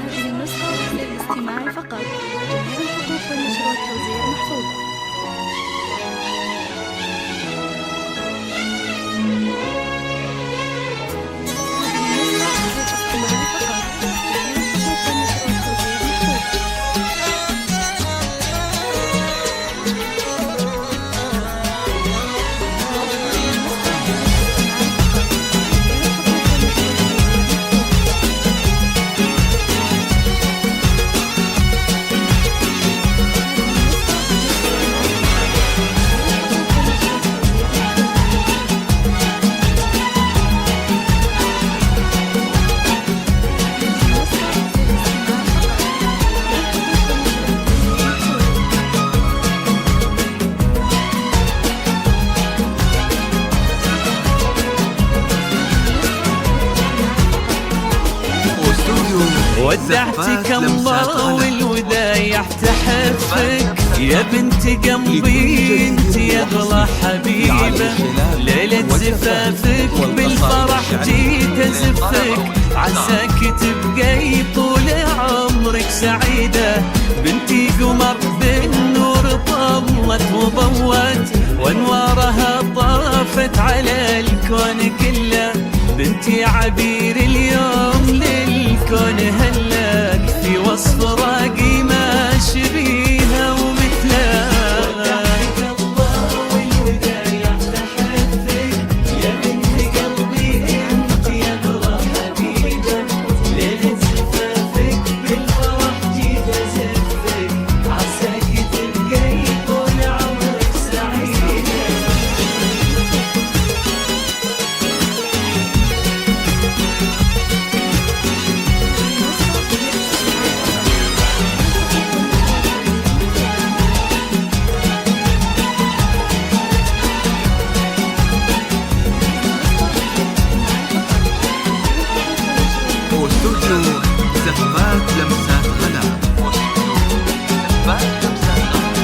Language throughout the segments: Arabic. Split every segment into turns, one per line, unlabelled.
هذه النسخة للاستماع فقط. جميع الحقوق والنشر والتوزيع محفوظة.
ودعتك الله والودايع تحفك يا بنت قلبي انت يا اغلى حبيبه. ليلة زفافك بالفرح جيت ازفك، عساك تبقي طول عمرك سعيده. بنتي قمر بالنور طلت وضوت، وانوارها طافت على الكون كله. بنتي عبير اليوم للكون هلاك، في وصف راقي ما شبيها ومثلها. ودعتك الله والودايع تحفك يا بنت قلبي انت يا اغلى حبيبه. ليلة زفافك بالفرح جيت ازفك، عساك تبقي طول عمرك سعيده.
واستوديو زفات لمسات غلا. زفات لمسات غلا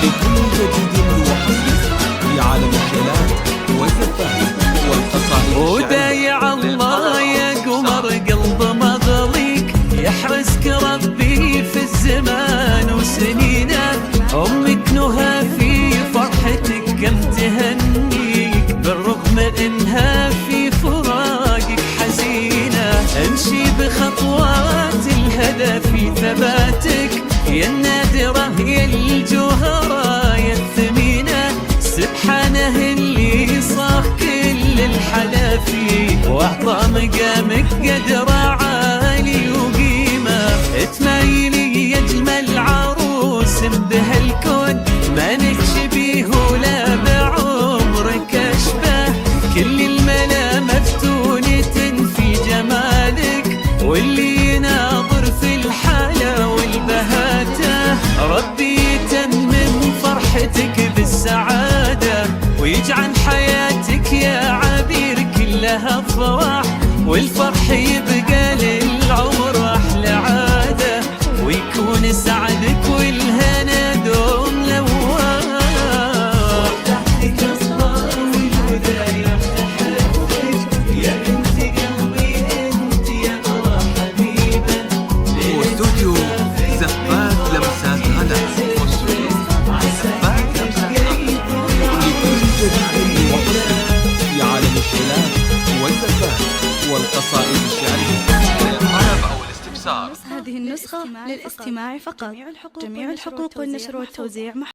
لكل جديد وحصري في عالم الشيلات والزفات والقصائد.
ودايع الله يا قمر قلب مغليك، يحرسك ربي في الزمان وسنينه. امك نهى في فرحتك كم تهنيك، بالرغم انها في فراقك حزينه. امشي بخطوات الهدى في ثباتك، يا النادره يا الجوهره يا الثمينه. سبحانه اللي صاغ كل الحلا فيه، واعطى مقامك قدر عالي وقيمه. تمايلي يا اجمل عروس بهالكون، ما نكشبيه ولا بعمرك اشبه. كل الملا مفتونة في جمالك، واللي يناظر في الحلا والبهاته. ربي يتمم فرحتك بالسعاده، ويجعل حياتك يا عبير كلها افراح. والفرح يبقى للعمر احلى عاده، ويكون سعدك والهنا دوم لواه. ودعتك الله والودايع تحفك يا بنت قلبي انت يا اغلى حبيبه.
واستوديو زفات لمسات غلا. زفات لمسات غلا لكل جديد وحصري في عالم الشيلات والزفات والقصائد الشعريه. للطلب او الاستفسار
هذه النسخة للاستماع فقط. جميع الحقوق والنشر والتوزيع